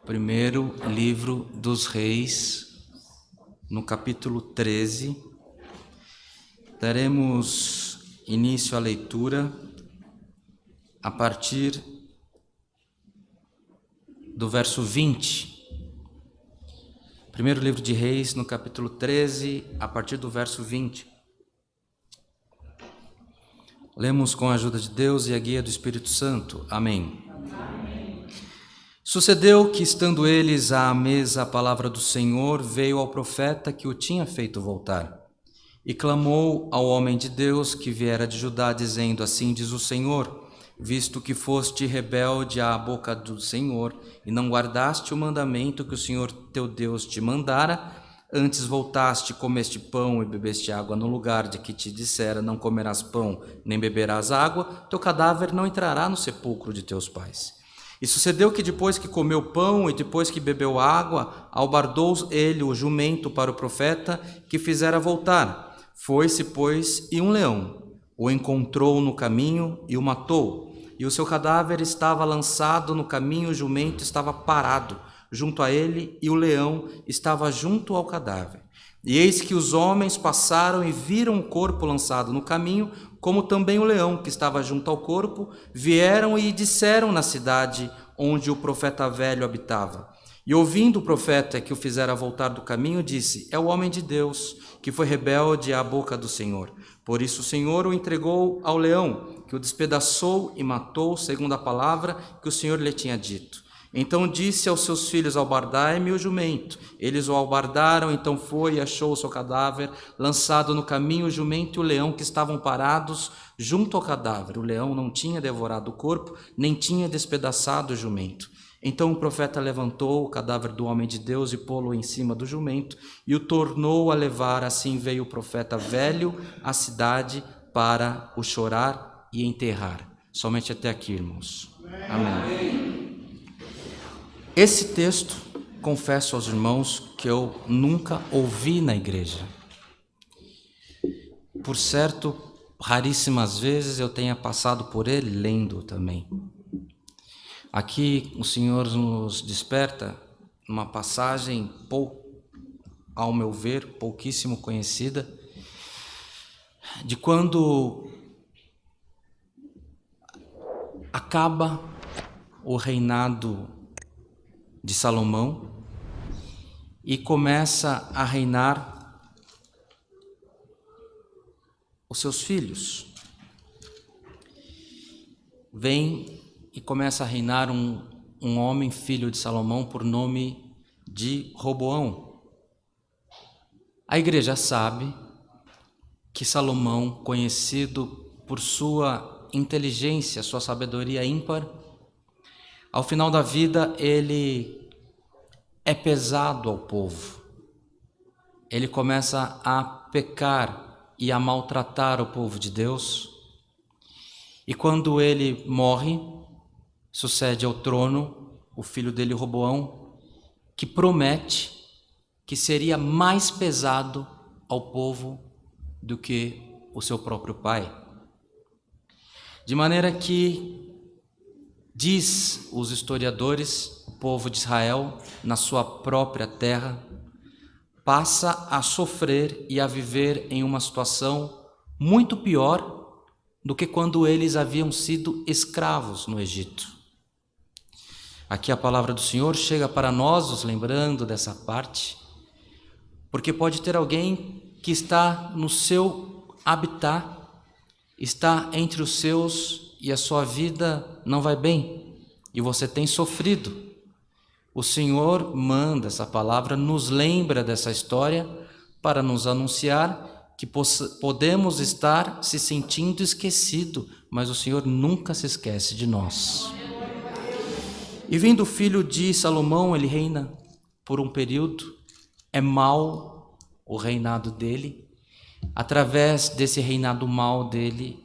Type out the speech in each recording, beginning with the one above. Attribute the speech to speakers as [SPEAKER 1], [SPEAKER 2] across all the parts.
[SPEAKER 1] Primeiro livro dos Reis, no capítulo 13, daremos início à leitura a partir do verso 20. Primeiro livro de Reis, no capítulo 13, a partir do verso 20. Lemos com a ajuda de Deus e a guia do Espírito Santo. Amém. Sucedeu que, estando eles à mesa, a palavra do Senhor veio ao profeta que o tinha feito voltar. E clamou ao homem de Deus que viera de Judá, dizendo: Assim diz o Senhor, visto que foste rebelde à boca do Senhor, e não guardaste o mandamento que o Senhor teu Deus te mandara, antes voltaste, comeste pão e bebeste água no lugar de que te dissera: não comerás pão, nem beberás água, teu cadáver não entrará no sepulcro de teus pais. E sucedeu que depois que comeu pão e depois que bebeu água, albardou ele o jumento para o profeta que fizera voltar. Foi-se, pois, e um leão o encontrou no caminho e o matou. E o seu cadáver estava lançado no caminho, o jumento estava parado junto a ele e o leão estava junto ao cadáver. E eis que os homens passaram e viram o corpo lançado no caminho, como também o leão que estava junto ao corpo, vieram e disseram na cidade onde o profeta velho habitava. E ouvindo o profeta que o fizera voltar do caminho, disse: é o homem de Deus, que foi rebelde à boca do Senhor. Por isso o Senhor o entregou ao leão, que o despedaçou e matou, segundo a palavra que o Senhor lhe tinha dito. Então disse aos seus filhos: albardai-me o jumento. Eles o albardaram, então foi e achou o seu cadáver, lançado no caminho, o jumento e o leão que estavam parados junto ao cadáver. O leão não tinha devorado o corpo, nem tinha despedaçado o jumento. Então o profeta levantou o cadáver do homem de Deus e pô-lo em cima do jumento e o tornou a levar. Assim veio o profeta velho à cidade para o chorar e enterrar. Somente até aqui, irmãos. Amém. Esse texto, confesso aos irmãos, que eu nunca ouvi na igreja. Por certo, raríssimas vezes eu tenha passado por ele lendo também. Aqui o Senhor nos desperta uma passagem, ao meu ver, pouquíssimo conhecida, de quando acaba o reinado de Salomão e começa a reinar os seus filhos. Vem e começa a reinar um homem, filho de Salomão, por nome de Roboão. A igreja sabe que Salomão, conhecido por sua inteligência, sua sabedoria ímpar, ao final da vida ele é pesado ao povo. Ele começa a pecar e a maltratar o povo de Deus. E quando ele morre, sucede ao trono o filho dele, Roboão, que promete que seria mais pesado ao povo do que o seu próprio pai. De maneira que, diz os historiadores, o povo de Israel, na sua própria terra, passa a sofrer e a viver em uma situação muito pior do que quando eles haviam sido escravos no Egito. Aqui a palavra do Senhor chega para nós, nos lembrando dessa parte, porque pode ter alguém que está no seu habitat, está entre os seus e a sua vida não vai bem e você tem sofrido. O Senhor manda essa palavra, nos lembra dessa história para nos anunciar que podemos estar se sentindo esquecido, mas o Senhor nunca se esquece de nós. E vindo o filho de Salomão, ele reina por um período, é mau o reinado dele. Através desse reinado mau dele,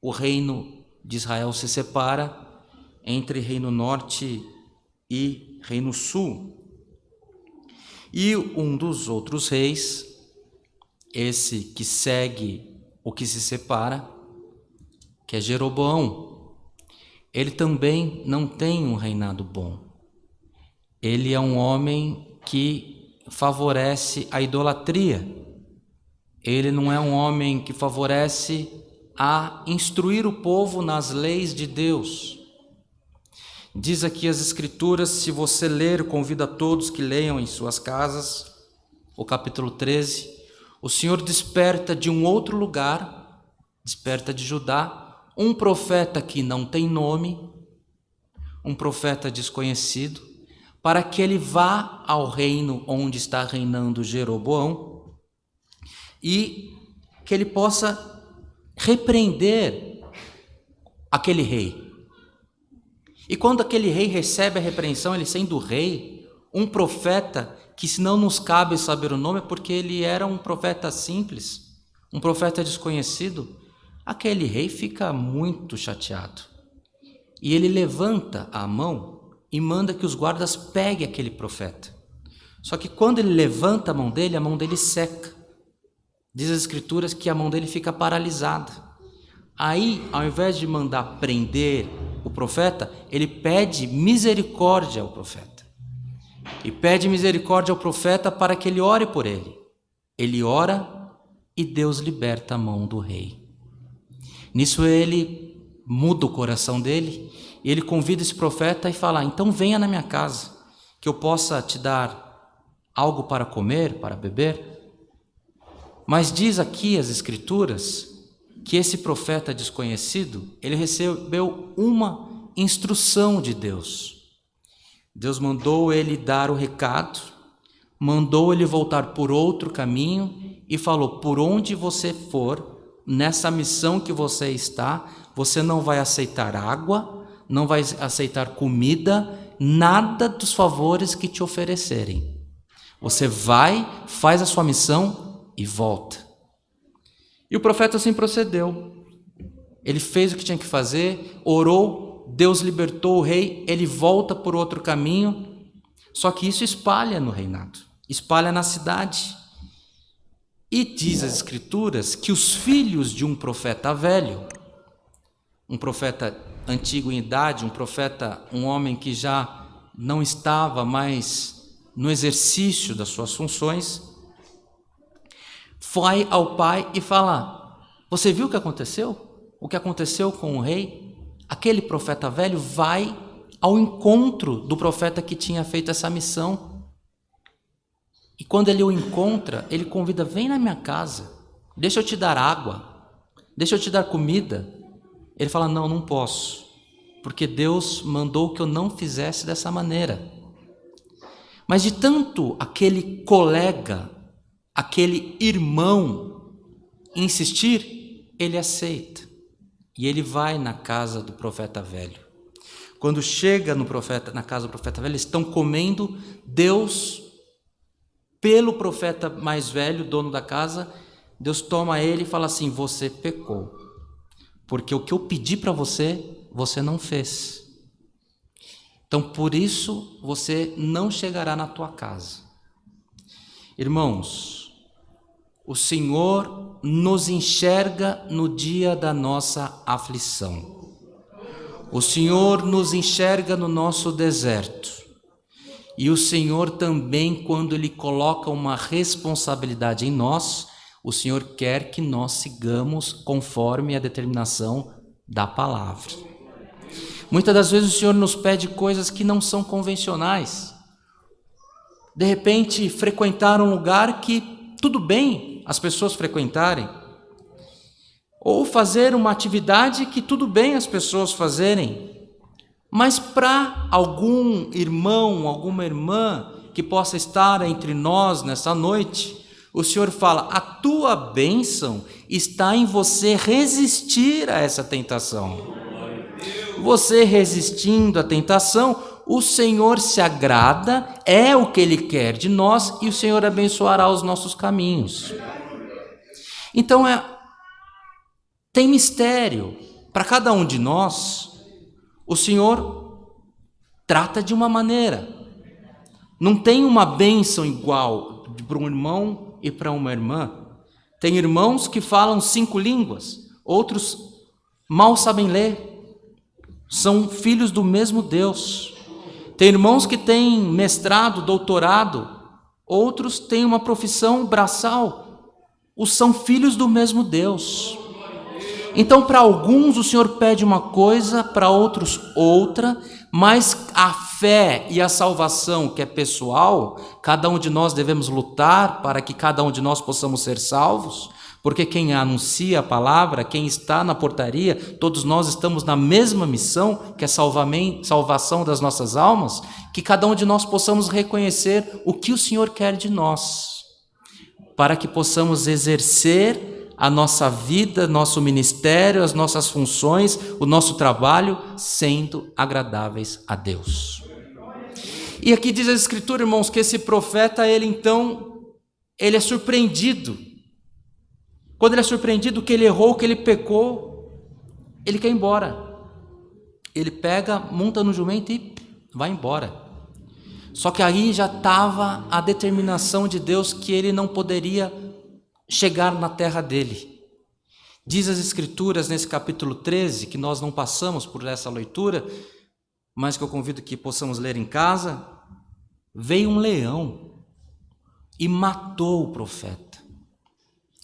[SPEAKER 1] o reino de Israel se separa entre reino norte e reino sul. E um dos outros reis, esse que segue o que se separa, que é Jeroboão, ele também não tem um reinado bom. ele é um homem que favorece a idolatria. Ele não é um homem que favorece a instruir o povo nas leis de Deus. Diz aqui as Escrituras, se você ler, convido a todos que leiam em suas casas, o capítulo 13, o Senhor desperta de um outro lugar, desperta de Judá, um profeta que não tem nome, um profeta desconhecido, para que ele vá ao reino onde está reinando Jeroboão e que ele possa repreender aquele rei. E quando aquele rei recebe a repreensão, ele sendo rei, um profeta, que se não nos cabe saber o nome, é porque ele era um profeta simples, um profeta desconhecido, aquele rei fica muito chateado. E ele levanta a mão e manda que os guardas peguem aquele profeta. Só que quando ele levanta a mão dele seca. Diz as Escrituras que a mão dele fica paralisada. Aí, ao invés de mandar prender o profeta, ele pede misericórdia ao profeta. E pede misericórdia ao profeta para que ele ore por ele. Ele ora e Deus liberta a mão do rei. Nisso ele muda o coração dele e ele convida esse profeta e fala: então venha na minha casa, que eu possa te dar algo para comer, para beber. Mas diz aqui as Escrituras que esse profeta desconhecido, ele recebeu uma instrução de Deus. Deus mandou ele dar o recado, mandou ele voltar por outro caminho e falou: por onde você for, nessa missão que você está, você não vai aceitar água, não vai aceitar comida, nada dos favores que te oferecerem. Você vai, faz a sua missão e volta. E o profeta assim procedeu. Ele fez o que tinha que fazer, orou, Deus libertou o rei, ele volta por outro caminho. Só que isso espalha no reinado, espalha na cidade. E diz as Escrituras que os filhos de um profeta velho, um profeta antigo em idade, um homem que já não estava mais no exercício das suas funções, vai ao pai e fala: você viu o que aconteceu? O que aconteceu com o rei? Aquele profeta velho vai ao encontro do profeta que tinha feito essa missão. E quando ele o encontra, ele convida: vem na minha casa, deixa eu te dar água, deixa eu te dar comida. Ele fala: não, não posso, porque Deus mandou que eu não fizesse dessa maneira. Mas de tanto aquele colega, aquele irmão insistir, ele aceita. E ele vai na casa do profeta velho. Quando chega na casa do profeta velho, eles estão comendo. Deus, pelo profeta mais velho, dono da casa, Deus toma ele e fala assim: você pecou, porque o que eu pedi para você, você não fez. Então, por isso, você não chegará na tua casa. Irmãos, o Senhor nos enxerga no dia da nossa aflição. O Senhor nos enxerga no nosso deserto. E o Senhor também, quando Ele coloca uma responsabilidade em nós, o Senhor quer que nós sigamos conforme a determinação da palavra. Muitas das vezes o Senhor nos pede coisas que não são convencionais. De repente, frequentar um lugar que tudo bem as pessoas frequentarem, ou fazer uma atividade que tudo bem as pessoas fazerem, mas para algum irmão, alguma irmã que possa estar entre nós nessa noite, o Senhor fala: a tua bênção está em você resistir a essa tentação. Você resistindo à tentação, o Senhor se agrada, é o que Ele quer de nós, e o Senhor abençoará os nossos caminhos. Então, tem mistério. Para cada um de nós, o Senhor trata de uma maneira. Não tem uma bênção igual para um irmão e para uma irmã. Tem irmãos que falam 5 línguas, outros mal sabem ler. São filhos do mesmo Deus. Tem irmãos que têm mestrado, doutorado, outros têm uma profissão braçal. Os são filhos do mesmo Deus. Então, para alguns o Senhor pede uma coisa, para outros outra, mas a fé e a salvação, que é pessoal, cada um de nós devemos lutar para que cada um de nós possamos ser salvos, porque quem anuncia a palavra, quem está na portaria, todos nós estamos na mesma missão, que é salvação das nossas almas, que cada um de nós possamos reconhecer o que o Senhor quer de nós, para que possamos exercer a nossa vida, nosso ministério, as nossas funções, o nosso trabalho, sendo agradáveis a Deus. E aqui diz a Escritura, irmãos, que esse profeta, ele é surpreendido. Quando ele é surpreendido que ele errou, que ele pecou, ele quer ir embora. Ele pega, monta no jumento e vai embora. Só que aí já estava a determinação de Deus que ele não poderia chegar na terra dele. Diz as Escrituras nesse capítulo 13, que nós não passamos por essa leitura, mas que eu convido que possamos ler em casa. Veio um leão e matou o profeta.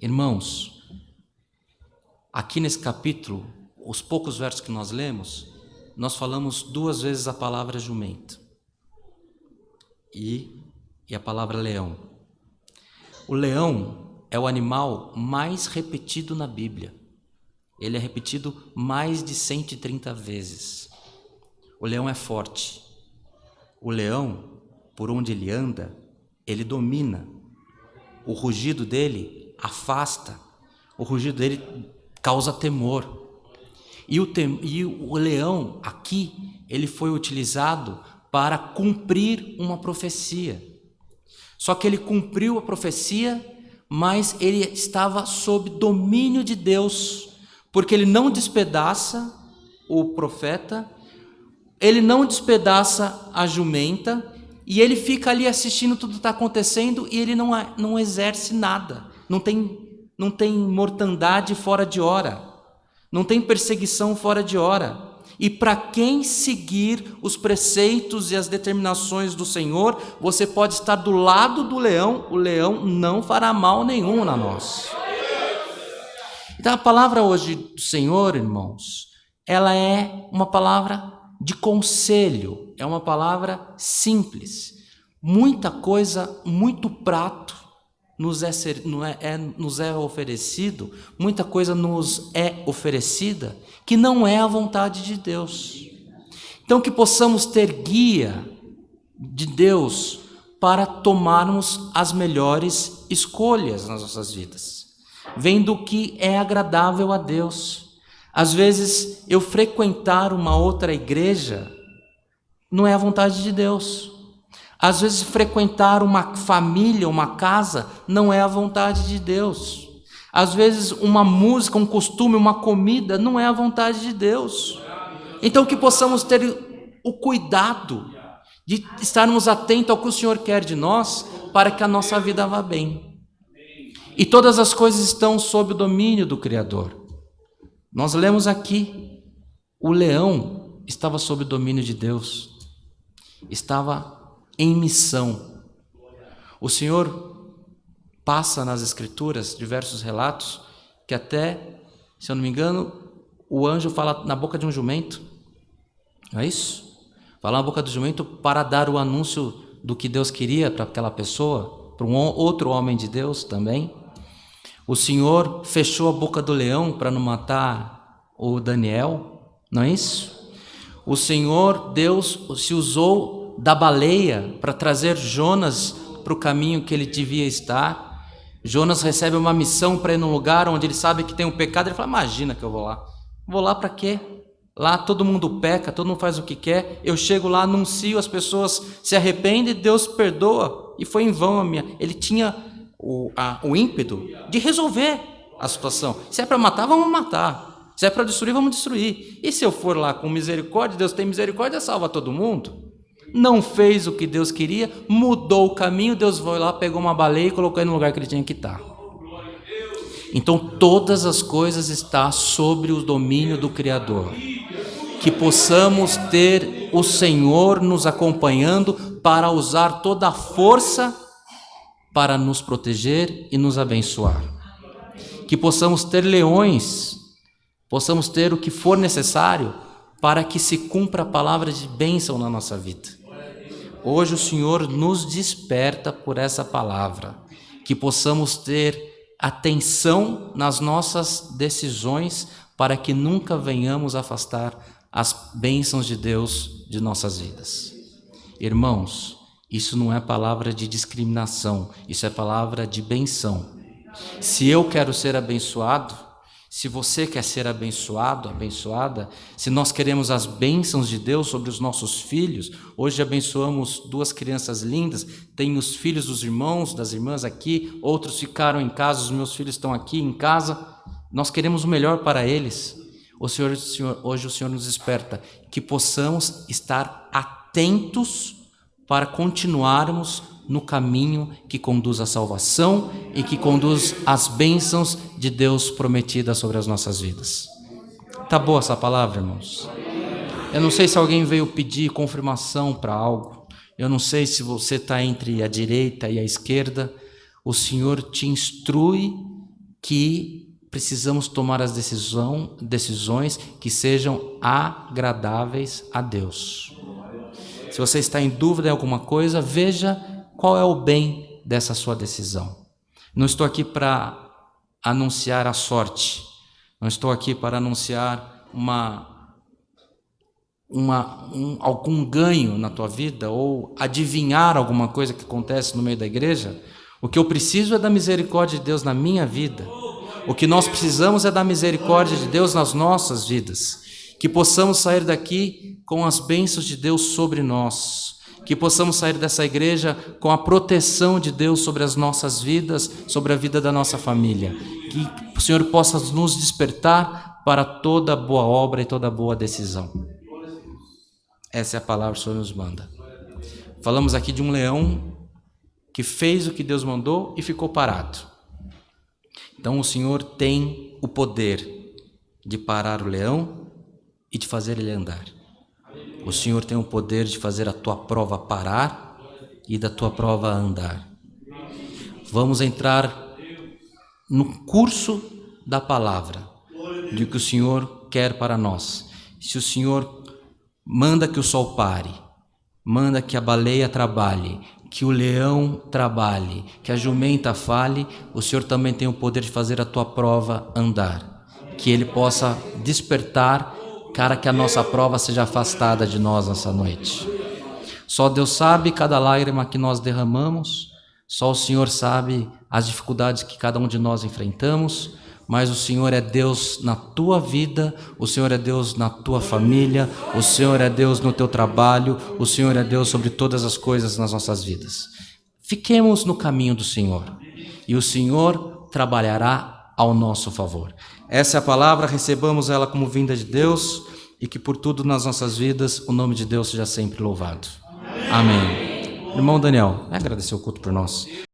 [SPEAKER 1] Irmãos, aqui nesse capítulo, os poucos versos que nós lemos, nós falamos 2 vezes a palavra jumento e a palavra leão. O leão é o animal mais repetido na Bíblia. Ele é repetido mais de 130 vezes. O leão é forte. O leão, por onde ele anda, ele domina. O rugido dele afasta. O rugido dele causa temor. E o leão, aqui, ele foi utilizado para cumprir uma profecia. Só que ele cumpriu a profecia, mas ele estava sob domínio de Deus, porque ele não despedaça o profeta, ele não despedaça a jumenta, e ele fica ali assistindo tudo que está acontecendo, e ele não exerce nada, não tem mortandade fora de hora, não tem perseguição fora de hora. E para quem seguir os preceitos e as determinações do Senhor, você pode estar do lado do leão, o leão não fará mal nenhum a nós. Então a palavra hoje do Senhor, irmãos, ela é uma palavra de conselho, é uma palavra simples. Muita coisa, muito prato nos é oferecido, muita coisa nos é oferecida que não é a vontade de Deus. Então que possamos ter guia de Deus para tomarmos as melhores escolhas nas nossas vidas, vendo o que é agradável a Deus. Às vezes eu frequentar uma outra igreja não é a vontade de Deus. Às vezes frequentar uma família, uma casa, não é a vontade de Deus. Às vezes uma música, um costume, uma comida, não é a vontade de Deus. Então que possamos ter o cuidado de estarmos atentos ao que o Senhor quer de nós, para que a nossa vida vá bem. E todas as coisas estão sob o domínio do Criador. Nós lemos aqui, o leão estava sob o domínio de Deus, estava em missão. O Senhor passa nas Escrituras diversos relatos que até, se eu não me engano, o anjo fala na boca de um jumento, não é isso? Fala na boca do jumento para dar o anúncio do que Deus queria para aquela pessoa, para um outro homem de Deus também. O Senhor fechou a boca do leão para não matar o Daniel, não é isso? O Senhor, Deus, se usou da baleia para trazer Jonas para o caminho que ele devia estar. Jonas recebe uma missão para ir num lugar onde ele sabe que tem um pecado. Ele fala, imagina que eu vou lá. Vou lá para quê? Lá todo mundo peca, todo mundo faz o que quer. Eu chego lá, anuncio, as pessoas se arrependem, Deus perdoa. E foi em vão a minha... Ele tinha o ímpeto de resolver a situação. Se é para matar, vamos matar. Se é para destruir, vamos destruir. E se eu for lá com misericórdia, Deus tem misericórdia, salva todo mundo. Não fez o que Deus queria, mudou o caminho, Deus foi lá, pegou uma baleia e colocou ele no lugar que ele tinha que estar. Então todas as coisas estão sobre o domínio do Criador. que possamos ter o Senhor nos acompanhando para usar toda a força para nos proteger e nos abençoar. Que possamos ter leões, possamos ter o que for necessário para que se cumpra a palavra de bênção na nossa vida. Hoje o Senhor nos desperta por essa palavra, que possamos ter atenção nas nossas decisões para que nunca venhamos afastar as bênçãos de Deus de nossas vidas. Irmãos, isso não é palavra de discriminação, isso é palavra de benção. Se eu quero ser abençoado, se você quer ser abençoado, abençoada, se nós queremos as bênçãos de Deus sobre os nossos filhos, hoje abençoamos 2 crianças lindas, tem os filhos dos irmãos, das irmãs aqui, outros ficaram em casa, os meus filhos estão aqui em casa, nós queremos o melhor para eles. Hoje o Senhor nos desperta, que possamos estar atentos para continuarmos no caminho que conduz à salvação e que conduz às bênçãos de Deus prometidas sobre as nossas vidas. Tá boa essa palavra, irmãos? Eu não sei se alguém veio pedir confirmação para algo, eu não sei se você está entre a direita e a esquerda, o Senhor te instrui que precisamos tomar as decisões que sejam agradáveis a Deus. Se você está em dúvida em alguma coisa, veja qual é o bem dessa sua decisão. Não estou aqui para anunciar a sorte, não estou aqui para anunciar algum ganho na tua vida ou adivinhar alguma coisa que acontece no meio da igreja. O que eu preciso é da misericórdia de Deus na minha vida. O que nós precisamos é da misericórdia de Deus nas nossas vidas. Que possamos sair daqui com as bênçãos de Deus sobre nós. Que possamos sair dessa igreja com a proteção de Deus sobre as nossas vidas, sobre a vida da nossa família. Que o Senhor possa nos despertar para toda boa obra e toda boa decisão. Essa é a palavra que o Senhor nos manda. Falamos aqui de um leão que fez o que Deus mandou e ficou parado. Então o Senhor tem o poder de parar o leão e de fazer ele andar. O Senhor tem o poder de fazer a tua prova parar e da tua prova andar. Vamos entrar no curso da palavra, de que o Senhor quer para nós. Se o Senhor manda que o sol pare, manda que a baleia trabalhe, que o leão trabalhe, que a jumenta fale, o Senhor também tem o poder de fazer a tua prova andar. Que Ele possa despertar, cara, que a nossa prova seja afastada de nós nessa noite. Só Deus sabe cada lágrima que nós derramamos, só o Senhor sabe as dificuldades que cada um de nós enfrentamos, mas o Senhor é Deus na tua vida, o Senhor é Deus na tua família, o Senhor é Deus no teu trabalho, o Senhor é Deus sobre todas as coisas nas nossas vidas. Fiquemos no caminho do Senhor e o Senhor trabalhará ao nosso favor. Essa é a palavra, recebamos ela como vinda de Deus e que por tudo nas nossas vidas o nome de Deus seja sempre louvado. Amém. Irmão Daniel, vai agradecer o culto por nós.